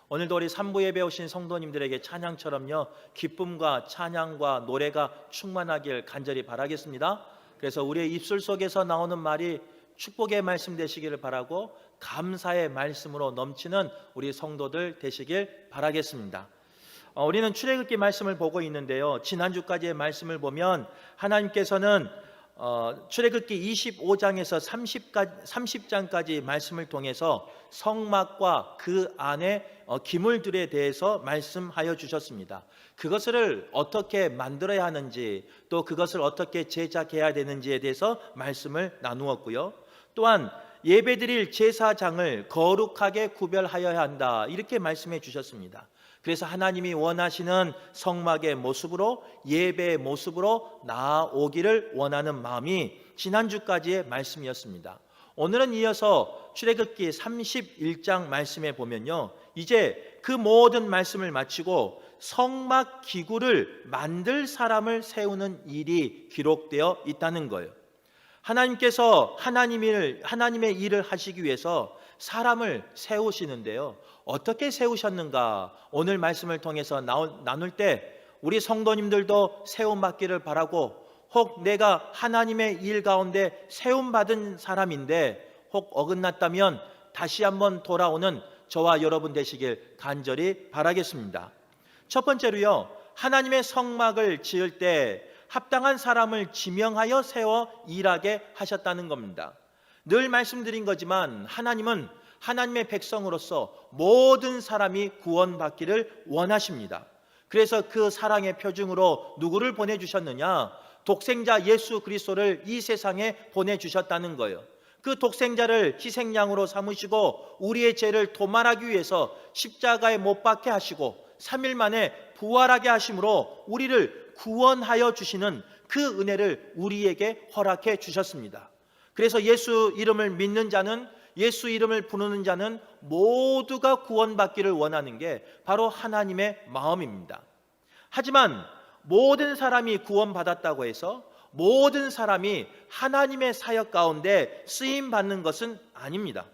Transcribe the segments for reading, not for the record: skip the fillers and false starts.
오늘도 우리 삼부 예배 오신 성도님들에게 찬양처럼요, 기쁨과 찬양과 노래가 충만하길 간절히 바라겠습니다. 그래서 우리의 입술 속에서 나오는 말이 축복의 말씀 되시기를 바라고 감사의 말씀으로 넘치는 우리 성도들 되시길 바라겠습니다. 우리는 출애굽기 말씀을 보고 있는데요, 지난주까지의 말씀을 보면 하나님께서는 출애굽기 25장에서 30장까지 말씀을 통해서 성막과 그 안에 기물들에 대해서 말씀하여 주셨습니다. 그것을 어떻게 만들어야 하는지, 또 그것을 어떻게 제작해야 되는지에 대해서 말씀을 나누었고요, 또한 예배드릴 제사장을 거룩하게 구별하여야 한다, 이렇게 말씀해 주셨습니다. 그래서 하나님이 원하시는 성막의 모습으로, 예배의 모습으로 나아오기를 원하는 마음이 지난주까지의 말씀이었습니다. 오늘은 이어서 출애굽기 31장 말씀에 보면요, 이제 그 모든 말씀을 마치고 성막 기구를 만들 사람을 세우는 일이 기록되어 있다는 거예요. 하나님께서 하나님의 일을 하시기 위해서 사람을 세우시는데요, 어떻게 세우셨는가, 오늘 말씀을 통해서 나눌 때 우리 성도님들도 세움받기를 바라고, 혹 내가 하나님의 일 가운데 세움받은 사람인데 혹 어긋났다면 다시 한번 돌아오는 저와 여러분 되시길 간절히 바라겠습니다. 첫 번째로요, 하나님의 성막을 지을 때 합당한 사람을 지명하여 세워 일하게 하셨다는 겁니다. 늘 말씀드린 거지만 하나님은 하나님의 백성으로서 모든 사람이 구원받기를 원하십니다. 그래서 그 사랑의 표징으로 누구를 보내주셨느냐? 독생자 예수 그리스도를 이 세상에 보내주셨다는 거예요. 그 독생자를 희생양으로 삼으시고 우리의 죄를 도말하기 위해서 십자가에 못 박게 하시고 3일 만에 부활하게 하심으로 우리를 구원하여 주시는 그 은혜를 우리에게 허락해 주셨습니다. 그래서 예수 이름을 믿는 자는, 예수 이름을 부르는 자는 모두가 구원받기를 원하는 게 바로 하나님의 마음입니다. 하지만 모든 사람이 구원받았다고 해서 모든 사람이 하나님의 사역 가운데 쓰임받는 것은 아닙니다.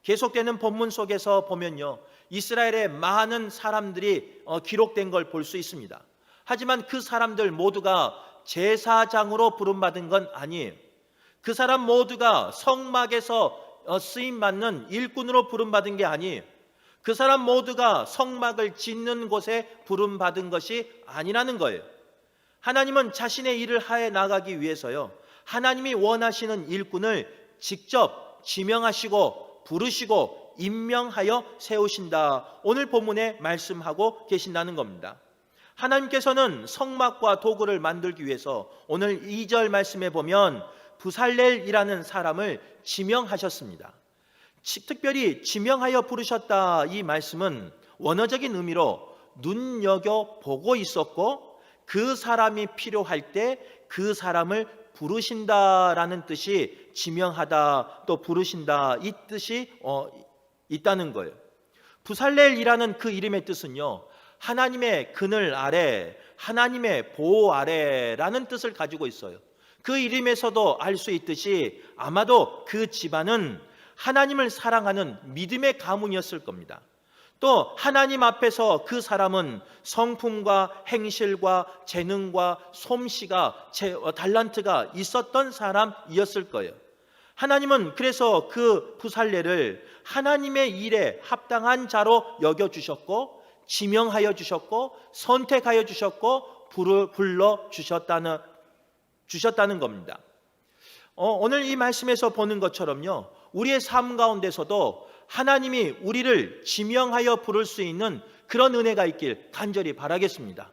계속되는 본문 속에서 보면요, 이스라엘의 많은 사람들이 기록된 걸 볼 수 있습니다. 하지만 그 사람들 모두가 제사장으로 부름받은 건 아니에요. 그 사람 모두가 성막에서 쓰임받는 일꾼으로 부름받은 게 아니에요. 그 사람 모두가 성막을 짓는 곳에 부름받은 것이 아니라는 거예요. 하나님은 자신의 일을 하여 나가기 위해서요, 하나님이 원하시는 일꾼을 직접 지명하시고 부르시고 임명하여 세우신다, 오늘 본문에 말씀하고 계신다는 겁니다. 하나님께서는 성막과 도구를 만들기 위해서 오늘 2절 말씀에 보면 부살렐이라는 사람을 지명하셨습니다. 특별히 지명하여 부르셨다, 이 말씀은 원어적인 의미로 눈여겨보고 있었고 그 사람이 필요할 때 그 사람을 부르신다라는 뜻이, 지명하다 또 부르신다, 이 뜻이 있다는 거예요. 부살렐이라는 그 이름의 뜻은요, 하나님의 그늘 아래, 하나님의 보호 아래라는 뜻을 가지고 있어요. 그 이름에서도 알 수 있듯이 아마도 그 집안은 하나님을 사랑하는 믿음의 가문이었을 겁니다. 또 하나님 앞에서 그 사람은 성품과 행실과 재능과 솜씨가, 달란트가 있었던 사람이었을 거예요. 하나님은 그래서 그 부살렐을 하나님의 일에 합당한 자로 여겨주셨고 지명하여 주셨고 선택하여 주셨고 불러 주셨다는 겁니다. 오늘 이 말씀에서 보는 것처럼요, 우리의 삶 가운데서도 하나님이 우리를 지명하여 부를 수 있는 그런 은혜가 있길 간절히 바라겠습니다.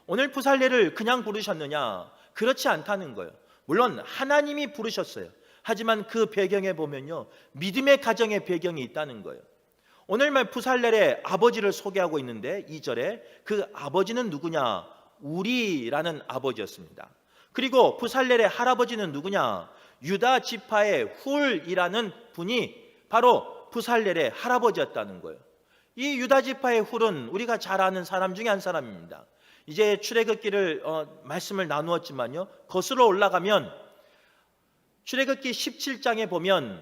오늘 부살렐을 그냥 부르셨느냐? 그렇지 않다는 거예요. 물론 하나님이 부르셨어요. 하지만 그 배경에 보면요, 믿음의 가정의 배경이 있다는 거예요. 오늘 말 부살렐의 아버지를 소개하고 있는데 2절에 그 아버지는 누구냐? 우리라는 아버지였습니다. 그리고 부살렐의 할아버지는 누구냐? 유다 지파의 훌이라는 분이 바로 부살렐의 할아버지였다는 거예요. 이 유다 지파의 훌은 우리가 잘 아는 사람 중에 한 사람입니다. 이제 출애굽기를 말씀을 나누었지만요, 거슬러 올라가면 출애굽기 17장에 보면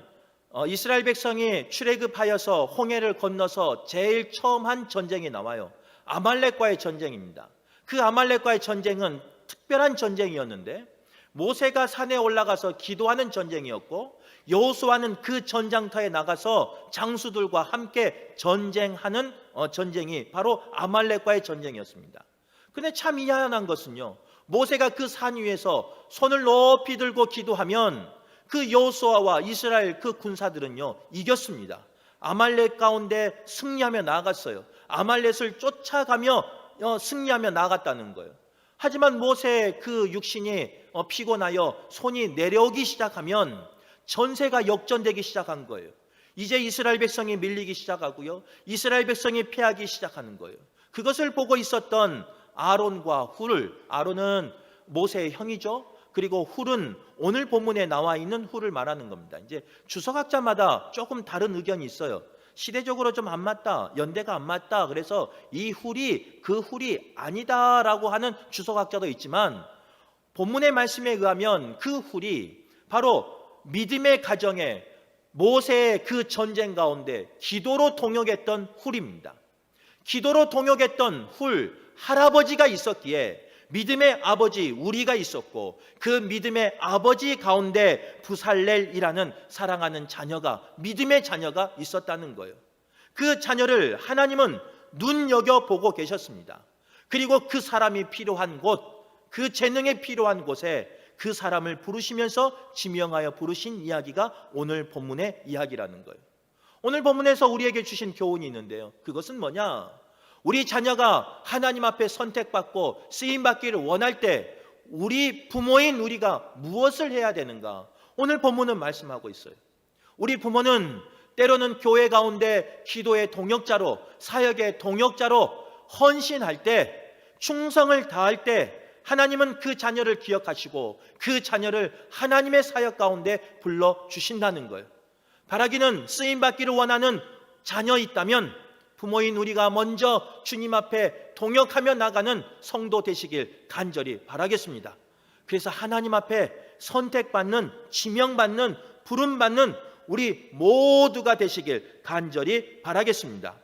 이스라엘 백성이 출애굽하여서 홍해를 건너서 제일 처음 한 전쟁이 나와요. 아말렉과의 전쟁입니다. 그 아말렉과의 전쟁은 특별한 전쟁이었는데 모세가 산에 올라가서 기도하는 전쟁이었고 여호수아는 그 전장터에 나가서 장수들과 함께 전쟁하는 전쟁이 바로 아말렉과의 전쟁이었습니다. 근데 참 희한한 것은요, 모세가 그 산 위에서 손을 높이 들고 기도하면 그 여호수아와 이스라엘 그 군사들은요 이겼습니다. 아말렉 가운데 승리하며 나아갔어요. 아말렉을 쫓아가며 승리하며 나아갔다는 거예요. 하지만 모세의 그 육신이 피곤하여 손이 내려오기 시작하면 전세가 역전되기 시작한 거예요. 이제 이스라엘 백성이 밀리기 시작하고요, 이스라엘 백성이 패하기 시작하는 거예요. 그것을 보고 있었던 아론과 훌, 아론은 모세의 형이죠. 그리고 훌은 오늘 본문에 나와 있는 훌을 말하는 겁니다. 이제 주석학자마다 조금 다른 의견이 있어요. 시대적으로 좀 안 맞다, 연대가 안 맞다, 그래서 이 훌이 그 훌이 아니다라고 하는 주석학자도 있지만 본문의 말씀에 의하면 그 훌이 바로 믿음의 가정에 모세의 그 전쟁 가운데 기도로 동역했던 훌입니다. 기도로 동역했던 훌 할아버지가 있었기에 믿음의 아버지 우리가 있었고, 그 믿음의 아버지 가운데 부살렐이라는 사랑하는 자녀가, 믿음의 자녀가 있었다는 거예요. 그 자녀를 하나님은 눈여겨보고 계셨습니다. 그리고 그 사람이 필요한 곳, 그 재능이 필요한 곳에 그 사람을 부르시면서 지명하여 부르신 이야기가 오늘 본문의 이야기라는 거예요. 오늘 본문에서 우리에게 주신 교훈이 있는데요, 그것은 뭐냐? 우리 자녀가 하나님 앞에 선택받고 쓰임받기를 원할 때 우리 부모인 우리가 무엇을 해야 되는가? 오늘 본문은 말씀하고 있어요. 우리 부모는 때로는 교회 가운데 기도의 동역자로, 사역의 동역자로 헌신할 때, 충성을 다할 때 하나님은 그 자녀를 기억하시고 그 자녀를 하나님의 사역 가운데 불러주신다는 거예요. 바라기는 쓰임받기를 원하는 자녀 있다면 부모인 우리가 먼저 주님 앞에 동역하며 나가는 성도 되시길 간절히 바라겠습니다. 그래서 하나님 앞에 선택받는, 지명받는, 부름받는 우리 모두가 되시길 간절히 바라겠습니다.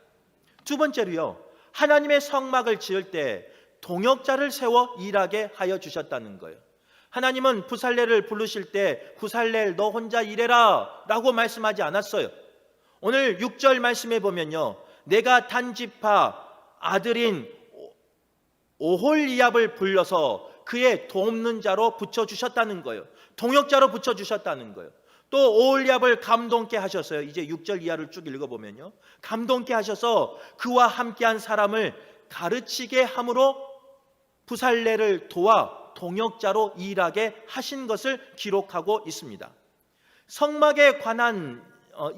두 번째로요, 하나님의 성막을 지을 때 동역자를 세워 일하게 하여 주셨다는 거예요. 하나님은 부살렐을 부르실 때 부살렐 너 혼자 일해라 라고 말씀하지 않았어요. 오늘 6절 말씀에 보면요, 내가 단지파 아들인 오홀리압을 불러서 그의 돕는 자로 붙여주셨다는 거예요. 동역자로 붙여주셨다는 거예요. 또 오홀리압을 감동케 하셨어요. 이제 6절 이하를 쭉 읽어보면요, 감동케 하셔서 그와 함께한 사람을 가르치게 함으로 부살렐을 도와 동역자로 일하게 하신 것을 기록하고 있습니다. 성막에 관한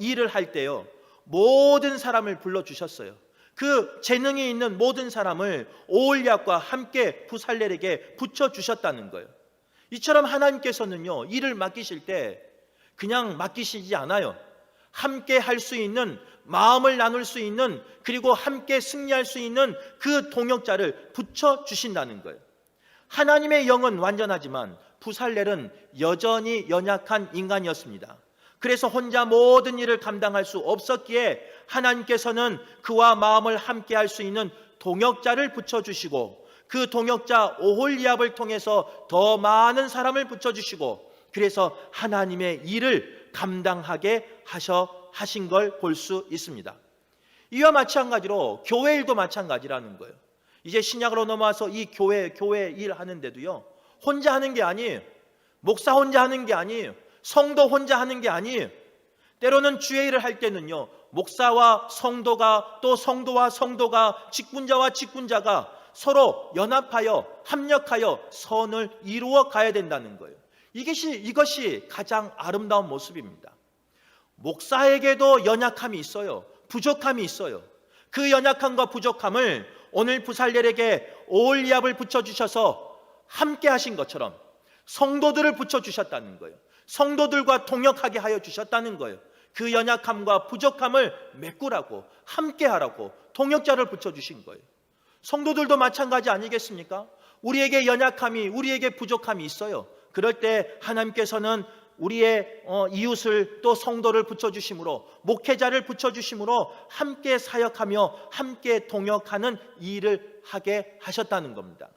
일을 할 때요, 모든 사람을 불러주셨어요. 그 재능이 있는 모든 사람을 오홀리압과 함께 부살렐에게 붙여주셨다는 거예요. 이처럼 하나님께서는요, 일을 맡기실 때 그냥 맡기시지 않아요. 함께 할 수 있는, 마음을 나눌 수 있는, 그리고 함께 승리할 수 있는 그 동역자를 붙여주신다는 거예요. 하나님의 영은 완전하지만 부살렐은 여전히 연약한 인간이었습니다. 그래서 혼자 모든 일을 감당할 수 없었기에 하나님께서는 그와 마음을 함께 할 수 있는 동역자를 붙여주시고, 그 동역자 오홀리압을 통해서 더 많은 사람을 붙여주시고, 그래서 하나님의 일을 감당하게 하신 걸 볼 수 있습니다. 이와 마찬가지로 교회 일도 마찬가지라는 거예요. 이제 신약으로 넘어와서 이 교회 일 하는데도요, 혼자 하는 게 아니에요. 목사 혼자 하는 게 아니에요. 성도 혼자 하는 게 아니에요. 때로는 주의 일을 할 때는요, 목사와 성도가, 또 성도와 성도가, 직분자와 직분자가 서로 연합하여 합력하여 선을 이루어 가야 된다는 거예요. 이것이 가장 아름다운 모습입니다. 목사에게도 연약함이 있어요. 부족함이 있어요. 그 연약함과 부족함을 오늘 부살렐에게 오홀리압을 붙여주셔서 함께 하신 것처럼 성도들을 붙여주셨다는 거예요. 성도들과 동역하게 하여 주셨다는 거예요. 그 연약함과 부족함을 메꾸라고, 함께 하라고 동역자를 붙여주신 거예요. 성도들도 마찬가지 아니겠습니까? 우리에게 연약함이, 우리에게 부족함이 있어요. 그럴 때 하나님께서는 우리의 이웃을 또 성도를 붙여주심으로, 목회자를 붙여주심으로 함께 사역하며 함께 동역하는 일을 하게 하셨다는 겁니다.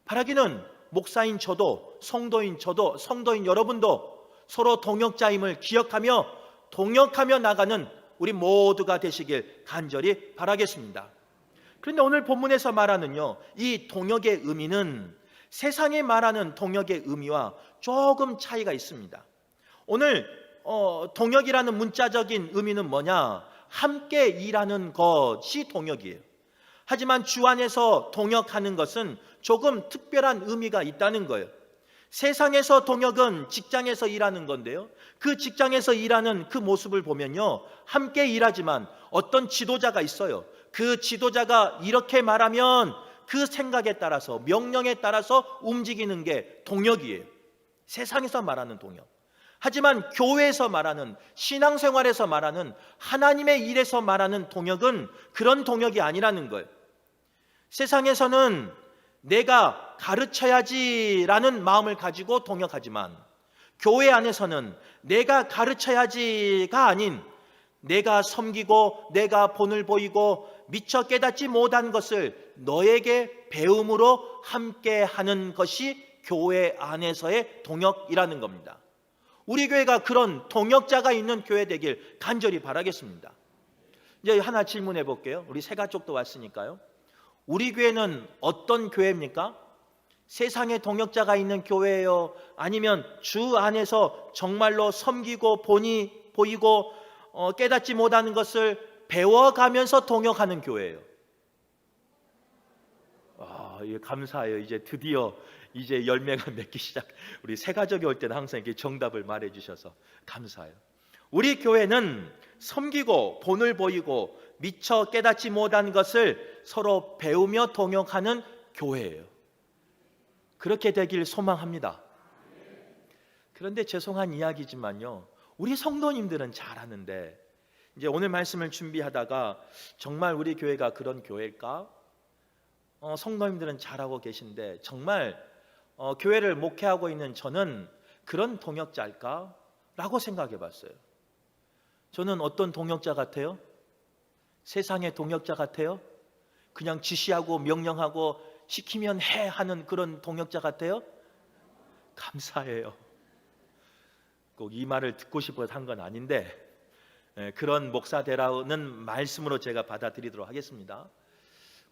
바라기는 목사인 저도, 성도인 저도, 성도인 여러분도 서로 동역자임을 기억하며 동역하며 나가는 우리 모두가 되시길 간절히 바라겠습니다. 그런데 오늘 본문에서 말하는요, 이 동역의 의미는 세상에 말하는 동역의 의미와 조금 차이가 있습니다. 오늘 동역이라는 문자적인 의미는 뭐냐? 함께 일하는 것이 동역이에요. 하지만 주 안에서 동역하는 것은 조금 특별한 의미가 있다는 거예요. 세상에서 동역은 직장에서 일하는 건데요, 그 직장에서 일하는 그 모습을 보면요, 함께 일하지만 어떤 지도자가 있어요. 그 지도자가 이렇게 말하면 그 생각에 따라서, 명령에 따라서 움직이는 게 동역이에요. 세상에서 말하는 동역. 하지만 교회에서 말하는, 신앙생활에서 말하는, 하나님의 일에서 말하는 동역은 그런 동역이 아니라는 거예요. 세상에서는 내가 가르쳐야지라는 마음을 가지고 동역하지만, 교회 안에서는 내가 가르쳐야지가 아닌 내가 섬기고 내가 본을 보이고 미처 깨닫지 못한 것을 너에게 배움으로 함께 하는 것이 교회 안에서의 동역이라는 겁니다. 우리 교회가 그런 동역자가 있는 교회 되길 간절히 바라겠습니다. 이제 하나 질문해 볼게요. 우리 새가족도 왔으니까요. 우리 교회는 어떤 교회입니까? 세상에 동역자가 있는 교회예요? 아니면 주 안에서 정말로 섬기고 본이 보이고 깨닫지 못하는 것을 배워가면서 동역하는 교회예요? 예, 감사해요. 이제 드디어 이제 열매가 맺기 시작. 우리 새가족이 올 때는 항상 이렇게 정답을 말해 주셔서 감사해요. 우리 교회는 섬기고 본을 보이고 미처 깨닫지 못한 것을 서로 배우며 동역하는 교회예요. 그렇게 되길 소망합니다. 그런데 죄송한 이야기지만요, 우리 성도님들은 잘하는데, 이제 오늘 말씀을 준비하다가 정말 우리 교회가 그런 교회일까? 성도님들은 잘하고 계신데 정말 교회를 목회하고 있는 저는 그런 동역자일까? 라고 생각해 봤어요. 저는 어떤 동역자 같아요? 세상의 동역자 같아요? 그냥 지시하고 명령하고 시키면 해 하는 그런 동역자 같아요? 감사해요. 꼭 이 말을 듣고 싶어서 한 건 아닌데, 그런 목사 되라는 말씀으로 제가 받아들이도록 하겠습니다.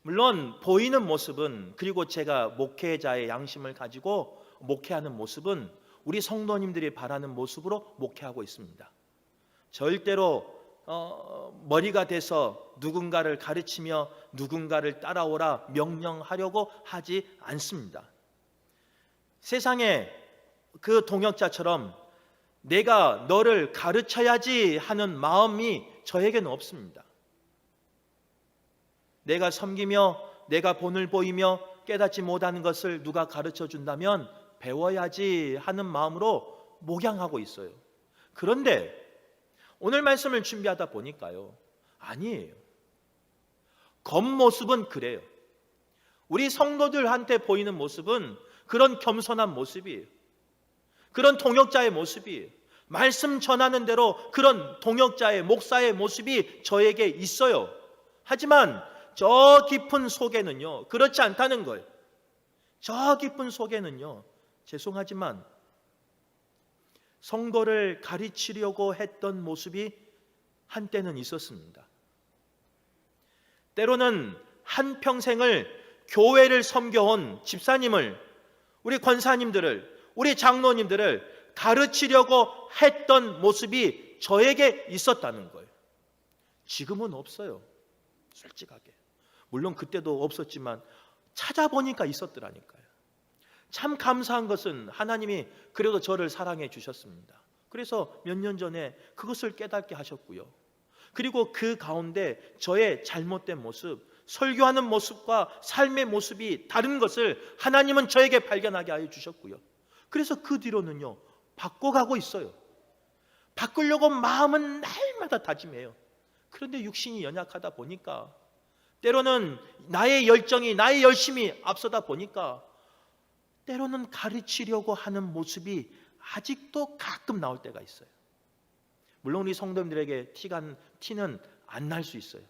물론 보이는 모습은, 그리고 제가 목회자의 양심을 가지고 목회하는 모습은 우리 성도님들이 바라는 모습으로 목회하고 있습니다. 절대로 머리가 돼서 누군가를 가르치며 누군가를 따라오라 명령하려고 하지 않습니다. 세상에 그 동역자처럼 내가 너를 가르쳐야지 하는 마음이 저에게는 없습니다. 내가 섬기며 내가 본을 보이며 깨닫지 못하는 것을 누가 가르쳐 준다면 배워야지 하는 마음으로 목양하고 있어요. 그런데 오늘 말씀을 준비하다 보니까요, 아니에요. 겉모습은 그래요. 우리 성도들한테 보이는 모습은 그런 겸손한 모습이에요. 그런 동역자의 모습이에요. 말씀 전하는 대로 그런 동역자의, 목사의 모습이 저에게 있어요. 하지만 저 깊은 속에는요, 그렇지 않다는 거예요. 저 깊은 속에는요, 죄송하지만 성도를 가르치려고 했던 모습이 한때는 있었습니다. 때로는 한평생을 교회를 섬겨온 집사님을, 우리 권사님들을, 우리 장로님들을 가르치려고 했던 모습이 저에게 있었다는 거예요. 지금은 없어요. 솔직하게. 물론 그때도 없었지만 찾아보니까 있었더라니까요. 참 감사한 것은 하나님이 그래도 저를 사랑해 주셨습니다. 그래서 몇 년 전에 그것을 깨닫게 하셨고요. 그리고 그 가운데 저의 잘못된 모습, 설교하는 모습과 삶의 모습이 다른 것을 하나님은 저에게 발견하게 하여 주셨고요. 그래서 그 뒤로는요, 바꿔가고 있어요. 바꾸려고 마음은 날마다 다짐해요. 그런데 육신이 연약하다 보니까, 때로는 나의 열정이, 나의 열심이 앞서다 보니까 때로는 가르치려고 하는 모습이 아직도 가끔 나올 때가 있어요. 물론 우리 성도님들에게 티는 안 날 수 있어요.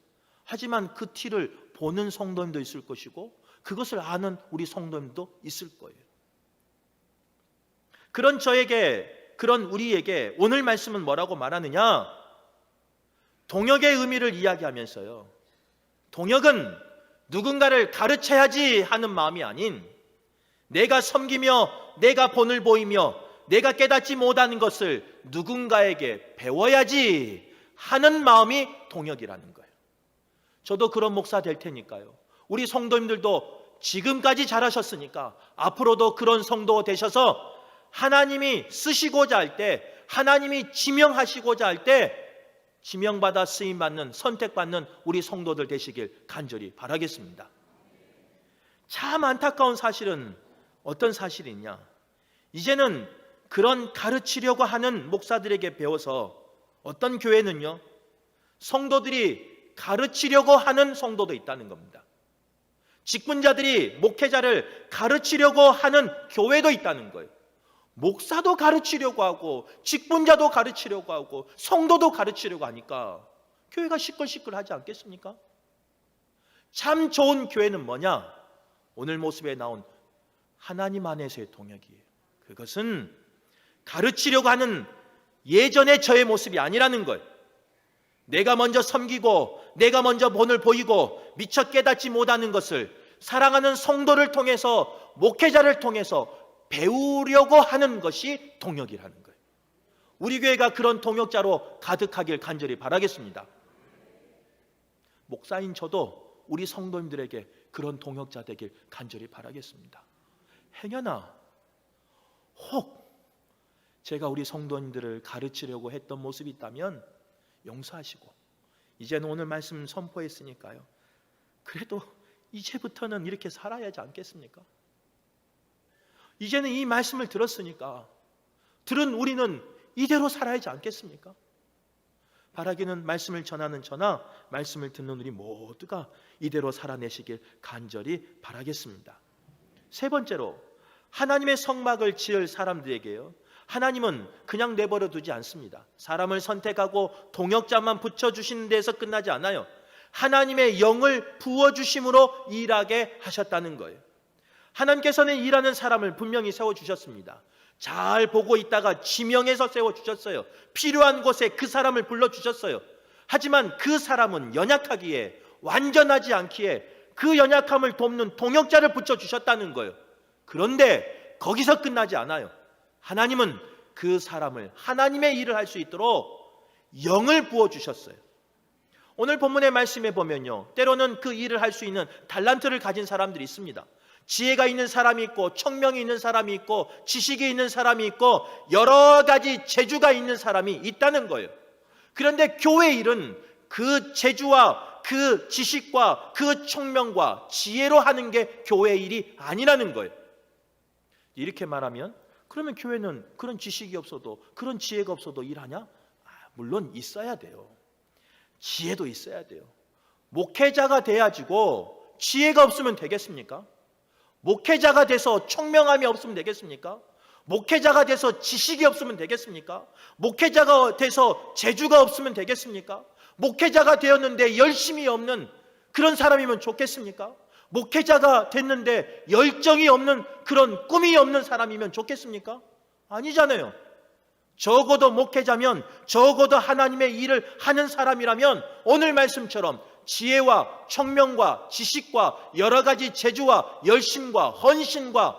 하지만 그 티를 보는 성도님도 있을 것이고 그것을 아는 우리 성도님도 있을 거예요. 그런 우리에게 오늘 말씀은 뭐라고 말하느냐? 동역의 의미를 이야기하면서요, 동역은 누군가를 가르쳐야지 하는 마음이 아닌 내가 섬기며 내가 본을 보이며 내가 깨닫지 못하는 것을 누군가에게 배워야지 하는 마음이 동역이라는 거예요. 저도 그런 목사 될 테니까요, 우리 성도님들도 지금까지 잘하셨으니까 앞으로도 그런 성도 되셔서 하나님이 쓰시고자 할 때, 하나님이 지명하시고자 할 때 지명받아 쓰임받는, 선택받는 우리 성도들 되시길 간절히 바라겠습니다. 참 안타까운 사실은 어떤 사실이냐? 이제는 그런 가르치려고 하는 목사들에게 배워서 어떤 교회는요, 성도들이 가르치려고 하는 성도도 있다는 겁니다. 직분자들이 목회자를 가르치려고 하는 교회도 있다는 거예요. 목사도 가르치려고 하고 직분자도 가르치려고 하고 성도도 가르치려고 하니까 교회가 시끌시끌하지 않겠습니까? 참 좋은 교회는 뭐냐? 오늘 모습에 나온 하나님 안에서의 동역이에요. 그것은 가르치려고 하는 예전의 저의 모습이 아니라는 거예요. 내가 먼저 섬기고 내가 먼저 본을 보이고 미처 깨닫지 못하는 것을 사랑하는 성도를 통해서, 목회자를 통해서 배우려고 하는 것이 동역이라는 거예요. 우리 교회가 그런 동역자로 가득하길 간절히 바라겠습니다. 목사인 저도 우리 성도님들에게 그런 동역자 되길 간절히 바라겠습니다. 행여나 혹 제가 우리 성도님들을 가르치려고 했던 모습이 있다면 용서하시고, 이제는 오늘 말씀 선포했으니까요, 그래도 이제부터는 이렇게 살아야 하지 않겠습니까? 이제는 이 말씀을 들었으니까 들은 우리는 이대로 살아야 하지 않겠습니까? 바라기는 말씀을 전하는 저나 말씀을 듣는 우리 모두가 이대로 살아내시길 간절히 바라겠습니다. 세 번째로, 하나님의 성막을 지을 사람들에게요, 하나님은 그냥 내버려 두지 않습니다. 사람을 선택하고 동역자만 붙여주시는 데서 끝나지 않아요. 하나님의 영을 부어주심으로 일하게 하셨다는 거예요. 하나님께서는 일하는 사람을 분명히 세워주셨습니다. 잘 보고 있다가 지명해서 세워주셨어요. 필요한 곳에 그 사람을 불러주셨어요. 하지만 그 사람은 연약하기에, 완전하지 않기에 그 연약함을 돕는 동역자를 붙여주셨다는 거예요. 그런데 거기서 끝나지 않아요. 하나님은 그 사람을 하나님의 일을 할 수 있도록 영을 부어주셨어요. 오늘 본문의 말씀에 보면요, 때로는 그 일을 할 수 있는 달란트를 가진 사람들이 있습니다. 지혜가 있는 사람이 있고, 청명이 있는 사람이 있고, 지식이 있는 사람이 있고, 여러 가지 재주가 있는 사람이 있다는 거예요. 그런데 교회 일은 그 재주와 그 지식과 그 청명과 지혜로 하는 게 교회 일이 아니라는 거예요. 이렇게 말하면, 그러면 교회는 그런 지식이 없어도, 그런 지혜가 없어도 일하냐? 물론 있어야 돼요. 지혜도 있어야 돼요. 목회자가 돼야지고 지혜가 없으면 되겠습니까? 목회자가 돼서 청명함이 없으면 되겠습니까? 목회자가 돼서 지식이 없으면 되겠습니까? 목회자가 돼서 재주가 없으면 되겠습니까? 목회자가 되었는데 열심이 없는 그런 사람이면 좋겠습니까? 목회자가 됐는데 열정이 없는, 그런 꿈이 없는 사람이면 좋겠습니까? 아니잖아요. 적어도 목회자면, 적어도 하나님의 일을 하는 사람이라면 오늘 말씀처럼 지혜와 청명과 지식과 여러 가지 재주와 열심과 헌신과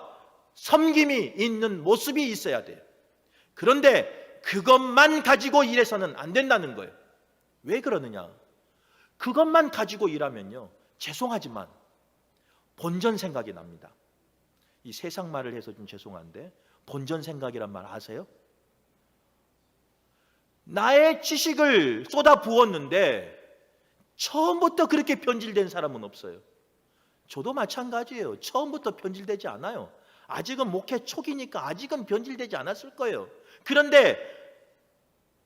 섬김이 있는 모습이 있어야 돼요. 그런데 그것만 가지고 일해서는 안 된다는 거예요. 왜 그러느냐? 그것만 가지고 일하면요, 죄송하지만 본전 생각이 납니다. 이 세상 말을 해서 좀 죄송한데, 본전 생각이란 말 아세요? 나의 지식을 쏟아 부었는데 처음부터 그렇게 변질된 사람은 없어요. 저도 마찬가지예요. 처음부터 변질되지 않아요. 아직은 목회 초기니까 아직은 변질되지 않았을 거예요. 그런데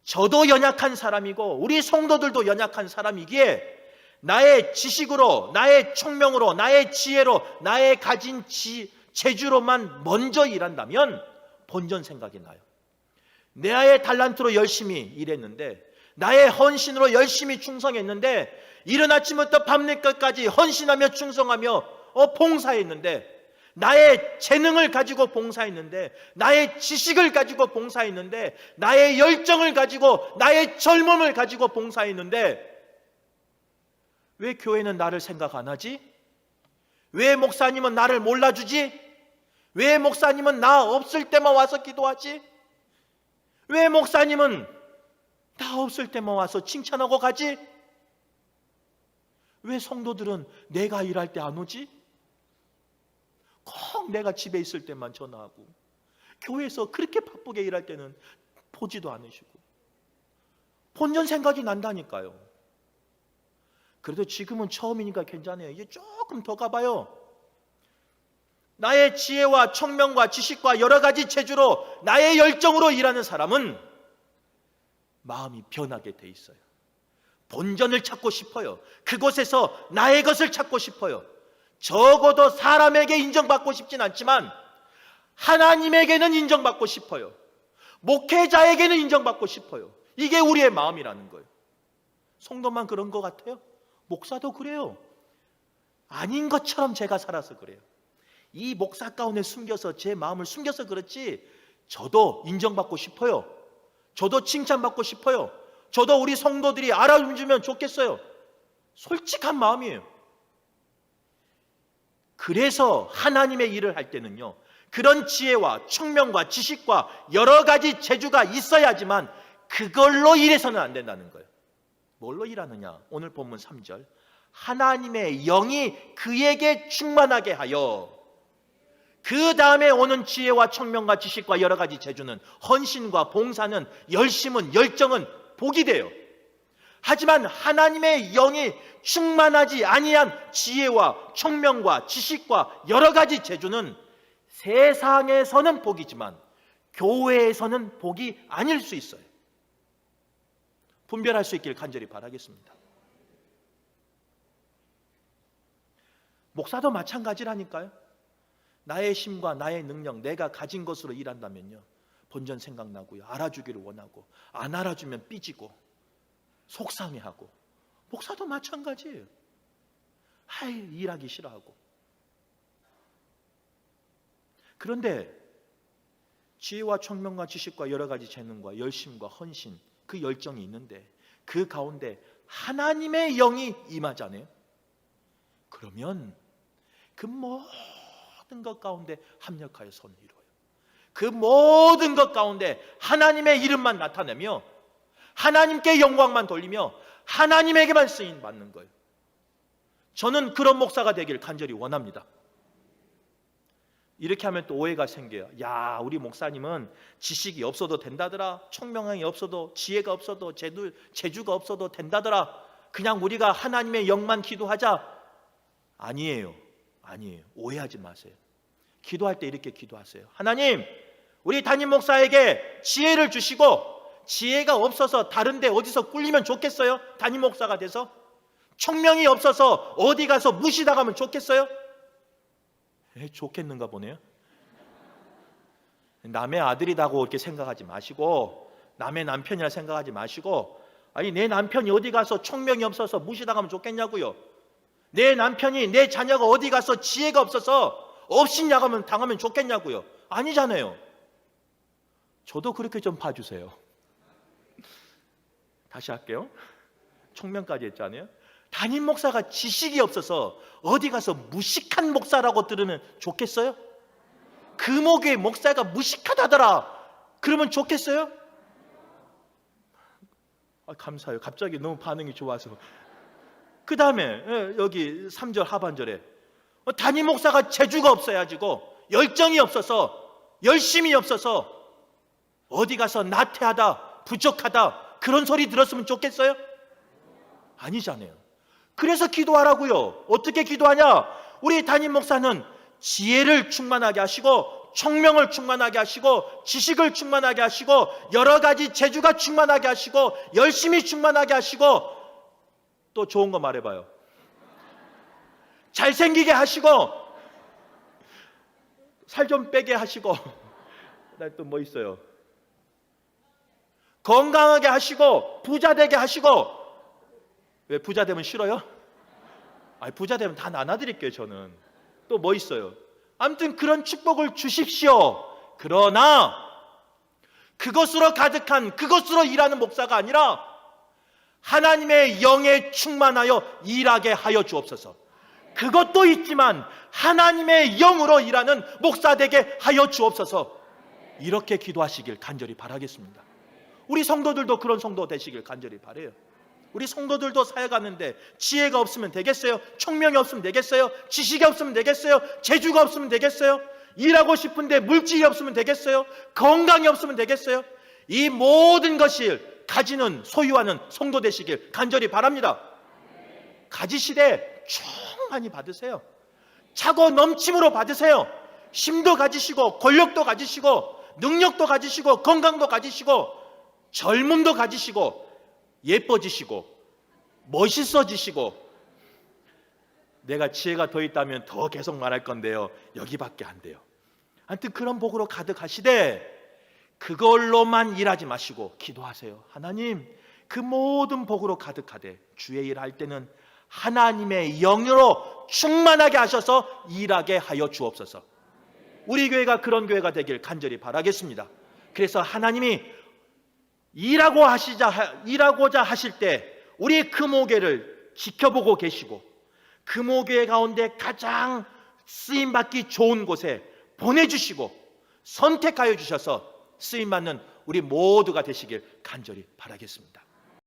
저도 연약한 사람이고 우리 성도들도 연약한 사람이기에 나의 지식으로, 나의 청명으로, 나의 지혜로, 나의 가진 재주로만 먼저 일한다면 본전 생각이 나요. 나의 달란트로 열심히 일했는데, 나의 헌신으로 열심히 충성했는데, 이른 아침부터 밤늦게까지 헌신하며 충성하며 봉사했는데, 나의 재능을 가지고 봉사했는데, 나의 지식을 가지고 봉사했는데, 나의 열정을 가지고, 나의 젊음을 가지고 봉사했는데, 왜 교회는 나를 생각 안 하지? 왜 목사님은 나를 몰라주지? 왜 목사님은 나 없을 때만 와서 기도하지? 왜 목사님은 나 없을 때만 와서 칭찬하고 가지? 왜 성도들은 내가 일할 때 안 오지? 꼭 내가 집에 있을 때만 전화하고, 교회에서 그렇게 바쁘게 일할 때는 보지도 않으시고. 본전 생각이 난다니까요. 그래도 지금은 처음이니까 괜찮아요. 이제 조금 더 가봐요. 나의 지혜와 청명과 지식과 여러 가지 재주로, 나의 열정으로 일하는 사람은 마음이 변하게 돼 있어요. 본전을 찾고 싶어요. 그곳에서 나의 것을 찾고 싶어요. 적어도 사람에게 인정받고 싶진 않지만 하나님에게는 인정받고 싶어요. 목회자에게는 인정받고 싶어요. 이게 우리의 마음이라는 거예요. 성도만 그런 것 같아요? 목사도 그래요. 아닌 것처럼 제가 살아서 그래요. 이 목사 가운데 숨겨서, 제 마음을 숨겨서 그렇지, 저도 인정받고 싶어요. 저도 칭찬받고 싶어요. 저도 우리 성도들이 알아주면 좋겠어요. 솔직한 마음이에요. 그래서 하나님의 일을 할 때는요, 그런 지혜와 청명과 지식과 여러 가지 재주가 있어야지만 그걸로 일해서는 안 된다는 거예요. 뭘로 일하느냐? 오늘 본문 3절, 하나님의 영이 그에게 충만하게 하여. 그 다음에 오는 지혜와 청명과 지식과 여러 가지 재주는, 헌신과 봉사는, 열심은, 열정은 복이 돼요. 하지만 하나님의 영이 충만하지 아니한 지혜와 청명과 지식과 여러 가지 재주는 세상에서는 복이지만 교회에서는 복이 아닐 수 있어요. 분별할 수 있길 간절히 바라겠습니다. 목사도 마찬가지라니까요. 나의 힘과 나의 능력, 내가 가진 것으로 일한다면요, 본전 생각나고요, 알아주기를 원하고, 안 알아주면 삐지고 속상해하고. 목사도 마찬가지예요. 일하기 싫어하고. 그런데 지혜와 청명과 지식과 여러 가지 재능과 열심과 헌신, 그 열정이 있는데 그 가운데 하나님의 영이 임하잖아요. 그러면 그 모든 것 가운데 합력하여 선을 이루어요. 그 모든 것 가운데 하나님의 이름만 나타내며 하나님께 영광만 돌리며 하나님에게만 쓰임 받는 거예요. 저는 그런 목사가 되길 간절히 원합니다. 이렇게 하면 또 오해가 생겨요. 야, 우리 목사님은 지식이 없어도 된다더라, 청명함이 없어도, 지혜가 없어도, 재주가 없어도 된다더라, 그냥 우리가 하나님의 영만 기도하자. 아니에요. 오해하지 마세요. 기도할 때 이렇게 기도하세요. 하나님, 우리 담임 목사에게 지혜를 주시고, 지혜가 없어서 다른데 어디서 꿀리면 좋겠어요? 담임 목사가 돼서? 청명이 없어서 어디 가서 무시당하면 좋겠어요? 좋겠는가 보네요. 남의 아들이라고 이렇게 생각하지 마시고, 남의 남편이라 생각하지 마시고, 아니 내 남편이 어디 가서 청명이 없어서 무시당하면 좋겠냐고요. 내 남편이, 내 자녀가 어디 가서 지혜가 없어서 업신야가면 당하면 좋겠냐고요. 아니잖아요. 저도 그렇게 좀 봐주세요. 다시 할게요. 청명까지 했잖아요. 담임 목사가 지식이 없어서 어디 가서 무식한 목사라고 들으면 좋겠어요? 그 목의 목사가 무식하다더라 그러면 좋겠어요? 감사해요. 갑자기 너무 반응이 좋아서. 그 다음에 여기 3절 하반절에 담임 목사가 재주가 없어가지고 열정이 없어서, 열심이 없어서 어디 가서 나태하다, 부족하다 그런 소리 들었으면 좋겠어요? 아니잖아요. 그래서 기도하라고요. 어떻게 기도하냐? 우리 담임 목사는 지혜를 충만하게 하시고, 청명을 충만하게 하시고, 지식을 충만하게 하시고, 여러 가지 재주가 충만하게 하시고, 열심히 충만하게 하시고, 또 좋은 거 말해봐요. 잘생기게 하시고, 살 좀 빼게 하시고, 또 뭐 있어요? 건강하게 하시고 부자 되게 하시고. 왜 부자 되면 싫어요? 아니, 부자 되면 다 나눠드릴게요. 저는 또 뭐 있어요? 아무튼 그런 축복을 주십시오. 그러나 그것으로 가득한, 그것으로 일하는 목사가 아니라 하나님의 영에 충만하여 일하게 하여 주옵소서. 그것도 있지만 하나님의 영으로 일하는 목사 되게 하여 주옵소서. 이렇게 기도하시길 간절히 바라겠습니다. 우리 성도들도 그런 성도 되시길 간절히 바라요. 우리 성도들도 사역하는데 지혜가 없으면 되겠어요? 총명이 없으면 되겠어요? 지식이 없으면 되겠어요? 재주가 없으면 되겠어요? 일하고 싶은데 물질이 없으면 되겠어요? 건강이 없으면 되겠어요? 이 모든 것을 가지는, 소유하는 성도 되시길 간절히 바랍니다. 가지시되 충만히 받으세요. 차고 넘침으로 받으세요. 힘도 가지시고 권력도 가지시고 능력도 가지시고 건강도 가지시고 젊음도 가지시고 예뻐지시고 멋있어지시고. 내가 지혜가 더 있다면 더 계속 말할 건데요, 여기밖에 안 돼요. 하여튼 그런 복으로 가득하시되 그걸로만 일하지 마시고 기도하세요. 하나님, 그 모든 복으로 가득하되 주의 일할 때는 하나님의 영으로 충만하게 하셔서 일하게 하여 주옵소서. 우리 교회가 그런 교회가 되길 간절히 바라겠습니다. 그래서 하나님이 일하고자 하실 때 우리 금오교회를 지켜보고 계시고 금오교회 가운데 가장 쓰임받기 좋은 곳에 보내주시고 선택하여 주셔서 쓰임받는 우리 모두가 되시길 간절히 바라겠습니다.